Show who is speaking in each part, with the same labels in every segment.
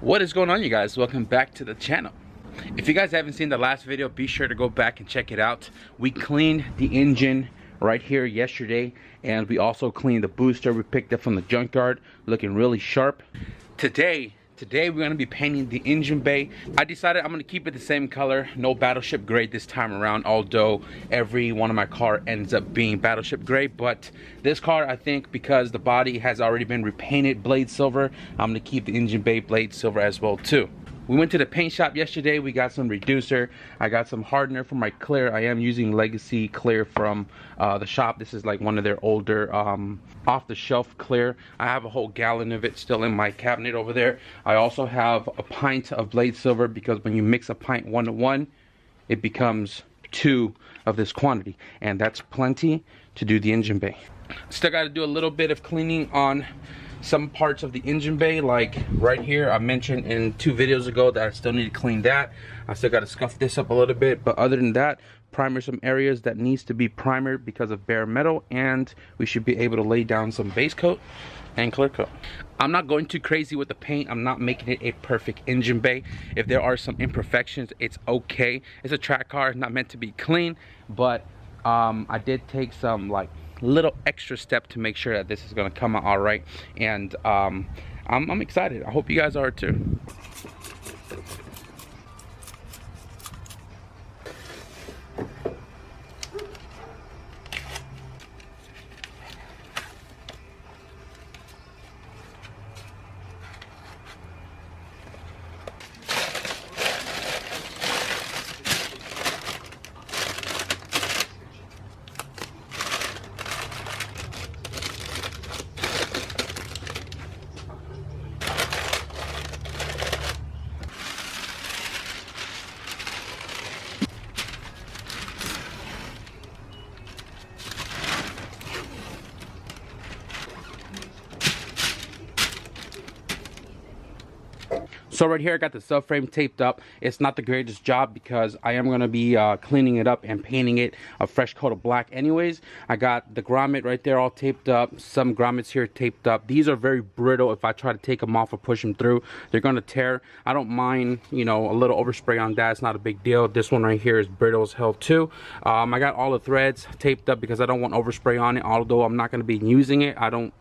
Speaker 1: What is going on, you guys? Welcome back to the channel. If you guys haven't seen the last video, be sure to go back and check it out. We cleaned the engine right here yesterday, and we also cleaned the booster we picked up from the junkyard, looking really sharp. Today we're going to be painting the engine bay. I decided I'm going to keep it the same color, no battleship gray this time around, although every one of my car ends up being battleship gray. But this car, I think, because the body has already been repainted blade silver, I'm going to keep the engine bay blade silver as well too. We went to the paint shop yesterday. We got some reducer. I got some hardener for my clear. I am using Legacy clear from the shop. This is like one of their older off-the-shelf clear. I have a whole gallon of it still in my cabinet over there. I also have a pint of blade silver because when you mix a pint 1-to-1, it becomes 2 of this quantity, and that's plenty to do the engine bay. Still got to do a little bit of cleaning on some parts of the engine bay, like right here. I mentioned in 2 videos ago that I still need to clean that. I still got to scuff this up a little bit, but other than that, primer some areas that needs to be primered because of bare metal, and we should be able to lay down some base coat and clear coat. I'm not going too crazy with the paint. I'm not making it a perfect engine bay. If there are some imperfections, it's okay. It's a track car, it's not meant to be clean, but I did take some like little extra step to make sure that this is going to come out all right, and I'm excited. I hope you guys are too. So right here I got the subframe taped up. It's not the greatest job because I am going to be cleaning it up and painting it a fresh coat of black anyways. I got the grommet right there all taped up, some grommets here taped up. These are very brittle. If I try to take them off or push them through, they're going to tear. I don't mind, you know, a little overspray on that. It's not a big deal. This one right here is brittle as hell too. I got all the threads taped up because I don't want overspray on it. Although I'm not going to be using it, I don't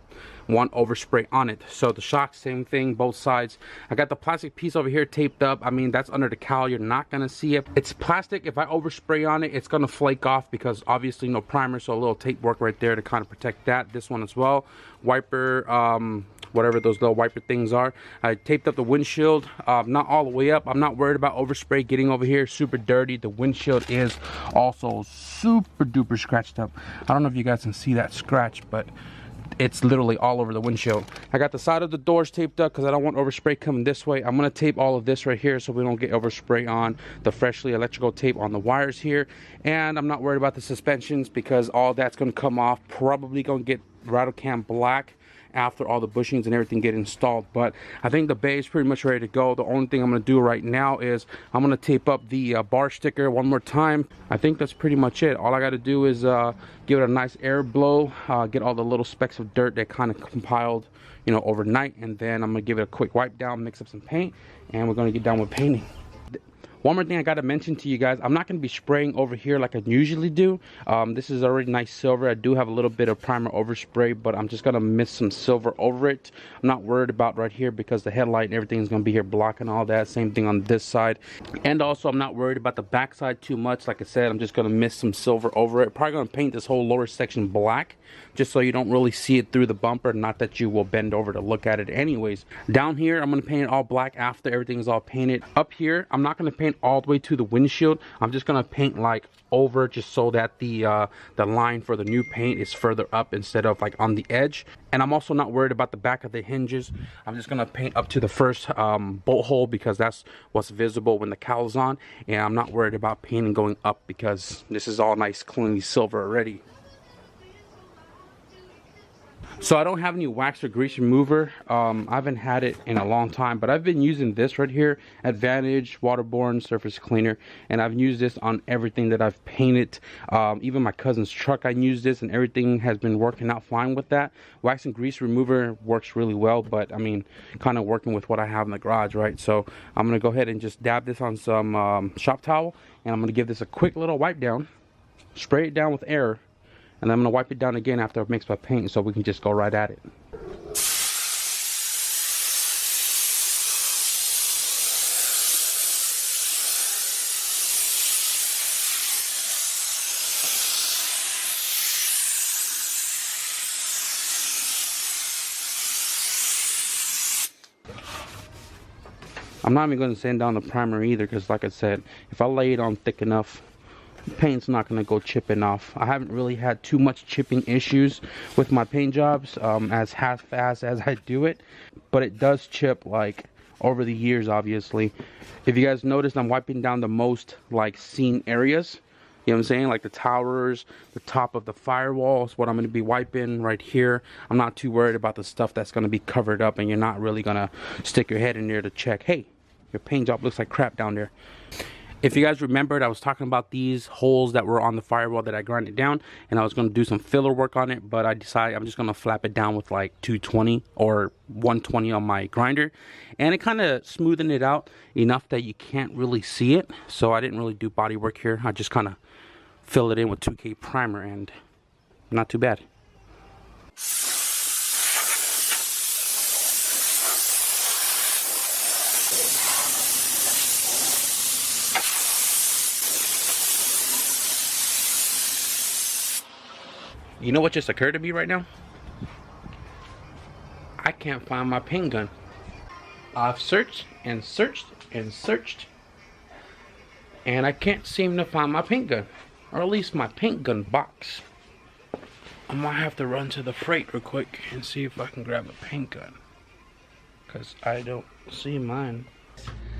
Speaker 1: want overspray on it. So the shocks, same thing, both sides. I got the plastic piece over here taped up. I mean, that's under the cowl, you're not gonna see it. It's plastic. If I overspray on it, it's gonna flake off because obviously no primer, so a little tape work right there to kind of protect that. This one as well, wiper, whatever those little wiper things are. I taped up the windshield, not all the way up. I'm not worried about overspray getting over here super dirty. The windshield is also super duper scratched up. I don't know if you guys can see that scratch, but it's literally all over the windshield. I got the side of the doors taped up because I don't want overspray coming this way. I'm going to tape all of this right here so we don't get overspray on the freshly electrical tape on the wires here. And I'm not worried about the suspensions because all that's going to come off. Probably going to get rattle cam black after all the bushings and everything get installed. But I think the bay is pretty much ready to go. The only thing I'm going to do right now is I'm going to tape up the bar sticker one more time. I think that's pretty much it. All I got to do is give it a nice air blow, get all the little specks of dirt that kind of compiled, you know, overnight, and then I'm going to give it a quick wipe down, mix up some paint, and we're going to get down with painting. One more thing I got to mention to you guys, I'm not going to be spraying over here like I usually do. This is already nice silver. I do have a little bit of primer overspray, but I'm just going to mist some silver over it. I'm not worried about right here because the headlight and everything is going to be here blocking all that. Same thing on this side. And also I'm not worried about the back side too much. Like I said, I'm just going to mist some silver over it. Probably going to paint this whole lower section black just so you don't really see it through the bumper. Not that you will bend over to look at it anyways. Down here, I'm going to paint it all black after everything is all painted. Up here, I'm not going to paint all the way to the windshield. I'm just going to paint like over just so that the line for the new paint is further up instead of like on the edge. And I'm also not worried about the back of the hinges. I'm just going to paint up to the first bolt hole because that's what's visible when the cowl's on. And I'm not worried about painting going up because this is all nice cleanly silver already. So I don't have any wax or grease remover. I haven't had it in a long time, but I've been using this right here, Advantage Waterborne Surface Cleaner, and I've used this on everything that I've painted. Even my cousin's truck I used this, and everything has been working out fine with that. Wax and grease remover works really well, but I mean, kind of working with what I have in the garage, right? So I'm gonna go ahead and just dab this on some shop towel, and I'm gonna give this a quick little wipe down, spray it down with air, and I'm going to wipe it down again after I've mixed my paint so we can just go right at it. I'm not even going to sand down the primer either, because like I said, if I lay it on thick enough, the paint's not going to go chipping off. I haven't really had too much chipping issues with my paint jobs as half-fast as I do it, but it does chip like over the years, obviously. If you guys noticed, I'm wiping down the most like seen areas. You know what I'm saying? Like the towers, the top of the firewall is what I'm going to be wiping right here. I'm not too worried about the stuff that's going to be covered up, and you're not really going to stick your head in there to check, hey, your paint job looks like crap down there. If you guys remembered, I was talking about these holes that were on the firewall that I grinded down, and I was going to do some filler work on it, but I decided I'm just going to flap it down with like 220 or 120 on my grinder, and it kind of smoothened it out enough that you can't really see it. So I didn't really do body work here. I just kind of filled it in with 2K primer, and not too bad. You know what just occurred to me right now? I can't find my paint gun. I've searched and searched and searched, and I can't seem to find my paint gun, or at least my paint gun box. I might have to run to the freight real quick and see if I can grab a paint gun, because I don't see mine.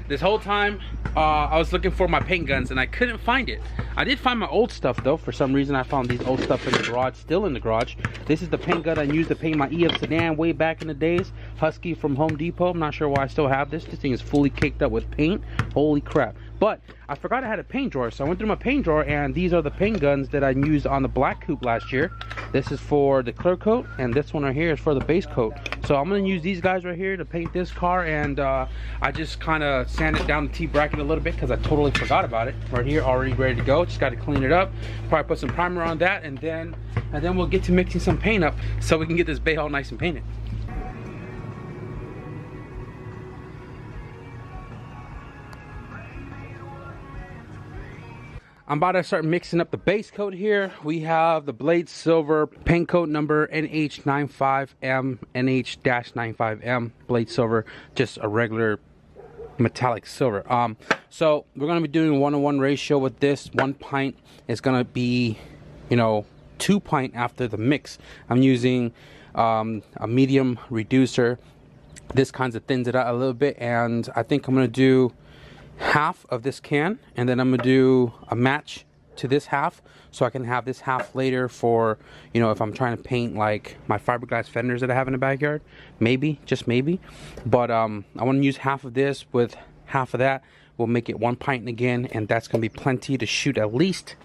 Speaker 1: This whole time I was looking for my paint guns and I couldn't find it. I did find my old stuff though. For some reason I found these old stuff in the garage, still in the garage. This is the paint gun I used to paint my EF sedan way back in the days. Husky from Home Depot. I'm not sure why I still have this. This thing is fully caked up with paint. Holy crap. But I forgot I had a paint drawer, so I went through my paint drawer, and these are the paint guns that I used on the black coupe last year. This is for the clear coat, and this one right here is for the base coat. So I'm going to use these guys right here to paint this car, and I just kind of sanded down the T-bracket a little bit because I totally forgot about it. Right here, already ready to go. Just got to clean it up. Probably put some primer on that, and then we'll get to mixing some paint up so we can get this bay all nice and painted. I'm about to start mixing up the base coat here. We have the Blade Silver paint coat number NH95M, NH-95M Blade Silver, just a regular metallic silver. So we're gonna be doing a 1-to-1 ratio with this. 1 pint is gonna be, you know, 2 pint after the mix. I'm using a medium reducer. This kind of thins it out a little bit, and I think I'm gonna do half of this can, and then I'm gonna do a match to this half so I can have this half later for, you know, if I'm trying to paint like my fiberglass fenders that I have in the backyard. Maybe, just maybe. But I want to use half of this with half of that. We'll make it 1 pint again, and that's gonna be plenty to shoot at least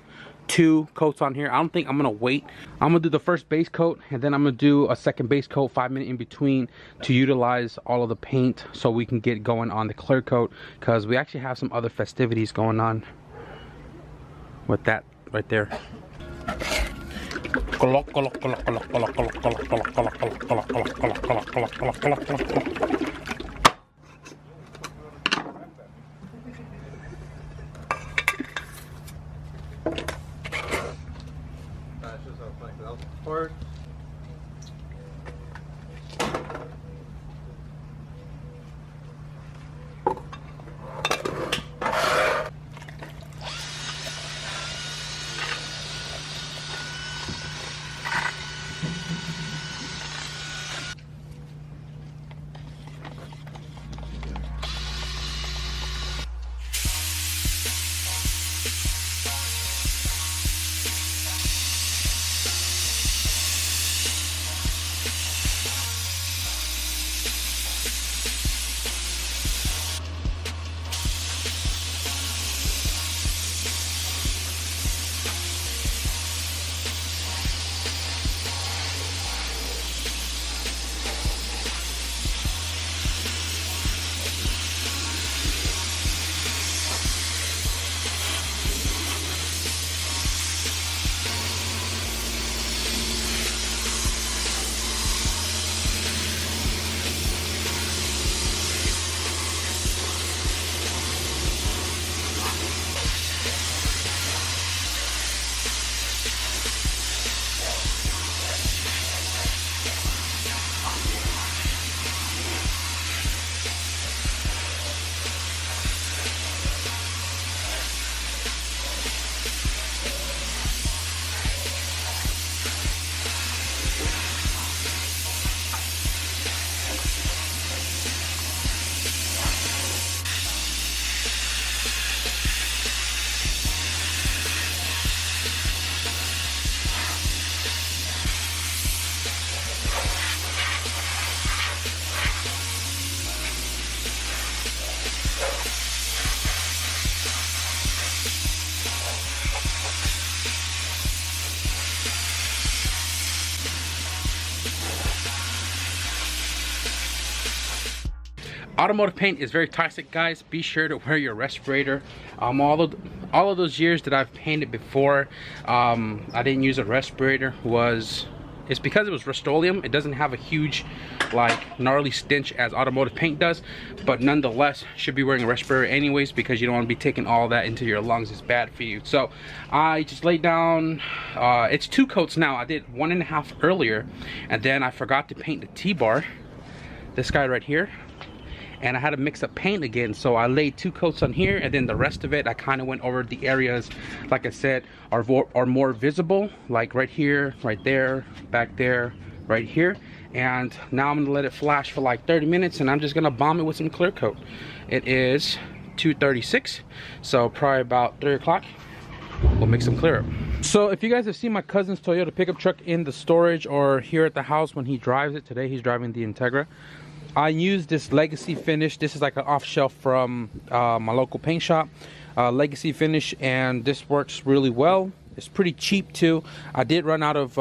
Speaker 1: 2 coats on here. I don't think I'm gonna wait. I'm gonna do the first base coat, and then I'm gonna do a second base coat 5 minutes in between to utilize all of the paint so we can get going on the clear coat, because we actually have some other festivities going on with that right there. Or Automotive paint is very toxic, guys. Be sure to wear your respirator. All of those years that I've painted before, I didn't use a respirator. It's because it was Rust-Oleum. It doesn't have a huge, like, gnarly stench as automotive paint does, but nonetheless, should be wearing a respirator anyways, because you don't want to be taking all that into your lungs. It's bad for you. So I just laid down, it's 2 coats now. I did 1.5 earlier, and then I forgot to paint the T-bar, this guy right here, and I had to mix up paint again. So I laid 2 coats on here, and then the rest of it I kind of went over the areas, like I said, are more visible, like right here, right there, back there, right here. And now I'm gonna let it flash for like 30 minutes, and I'm just gonna bomb it with some clear coat. It is 2:36, so probably about 3 o'clock we'll make some clear up. So if you guys have seen my cousin's Toyota pickup truck in the storage or here at the house when he drives it, today he's driving the Integra. I use this Legacy finish. This is like an off shelf from my local paint shop, Legacy finish, and this works really well. It's pretty cheap too. I did run out of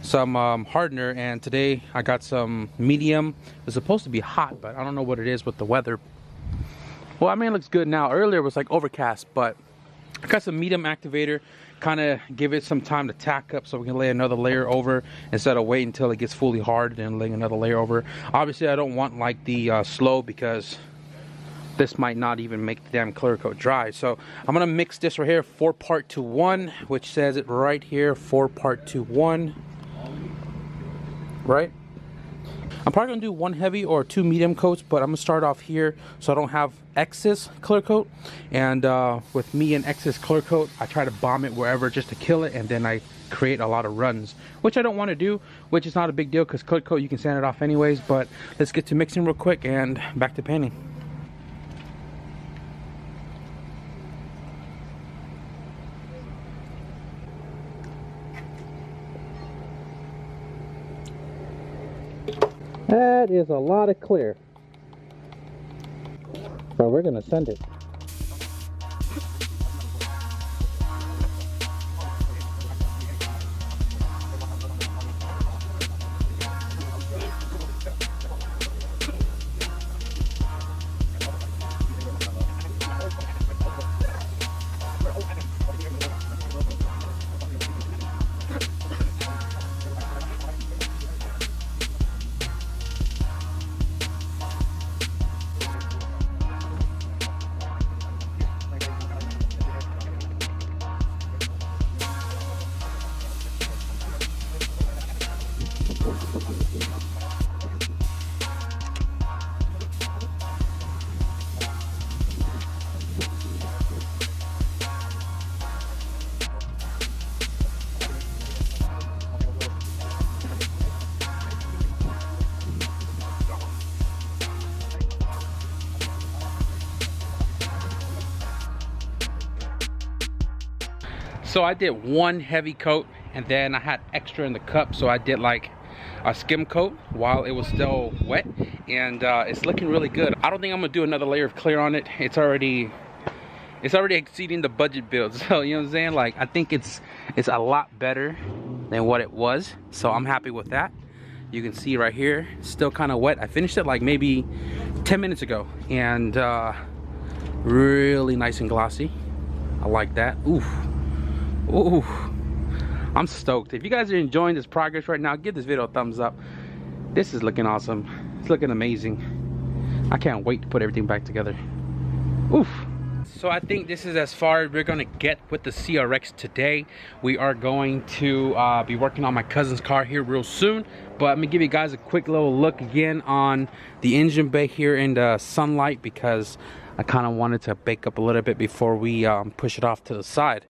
Speaker 1: some hardener, and today I got some medium. It's supposed to be hot, but I don't know what it is with the weather. Well, I mean, it looks good now. Earlier it was like overcast, but I got some medium activator, kind of give it some time to tack up so we can lay another layer over instead of waiting until it gets fully hard and laying another layer over. Obviously I don't want like the slow, because this might not even make the damn clear coat dry. So I'm gonna mix this right here, 4-part to 1, which says it right here, 4-part to 1, right? I'm probably gonna do 1 heavy or 2 medium coats, but I'm gonna start off here so I don't have excess clear coat. And with me and excess clear coat, I try to bomb it wherever just to kill it, and then I create a lot of runs, which I don't want to do, which is not a big deal because clear coat you can sand it off anyways. But let's get to mixing real quick and back to painting. That is a lot of clear. So we're gonna send it. So I did 1 heavy coat, and then I had extra in the cup, so I did like a skim coat while it was still wet, and it's looking really good. I don't think I'm gonna do another layer of clear on it. It's already exceeding the budget build, so you know what I'm saying, like I think it's a lot better than what it was, so I'm happy with that. You can see right here, it's still kind of wet. I finished it like maybe 10 minutes ago, and really nice and glossy. I like that. Oof. Ooh, I'm stoked. If you guys are enjoying this progress right now, give this video a thumbs up. This is looking awesome. It's looking amazing. I can't wait to put everything back together. Oof. So I think this is as far as we're gonna get with the CRX today. We are going to be working on my cousin's car here real soon, but I'm gonna give you guys a quick little look again on the engine bay here in the sunlight, because I kind of wanted to bake up a little bit before we push it off to the side.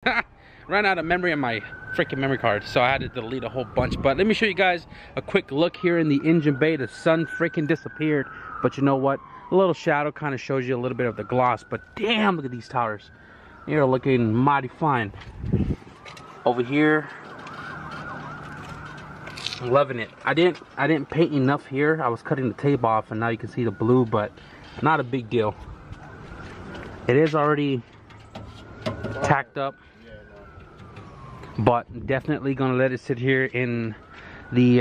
Speaker 1: Ran out of memory on my freaking memory card, so I had to delete a whole bunch. But let me show you guys a quick look here in the engine bay. The sun freaking disappeared, but you know what, a little shadow kind of shows you a little bit of the gloss. But damn, look at these tires, they're looking mighty fine. Over here, I'm loving it. I didn't paint enough here. I was cutting the tape off, and now you can see the blue, but not a big deal. It is already tacked up, but definitely gonna let it sit here in the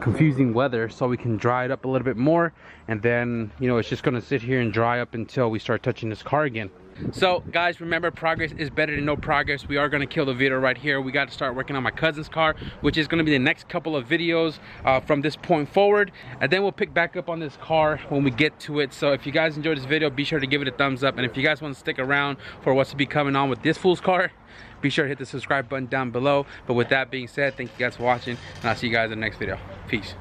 Speaker 1: confusing weather so we can dry it up a little bit more, and then, you know, it's just gonna sit here and dry up until we start touching this car again. So guys, remember, progress is better than no progress. We are going to kill the video right here. We got to start working on my cousin's car, which is going to be the next couple of videos from this point forward, and then we'll pick back up on this car when we get to it. So if you guys enjoyed this video, be sure to give it a thumbs up, and if you guys want to stick around for what's to be coming on with this fool's car, be sure to hit the subscribe button down below. But with that being said, thank you guys for watching, and I'll see you guys in the next video. Peace.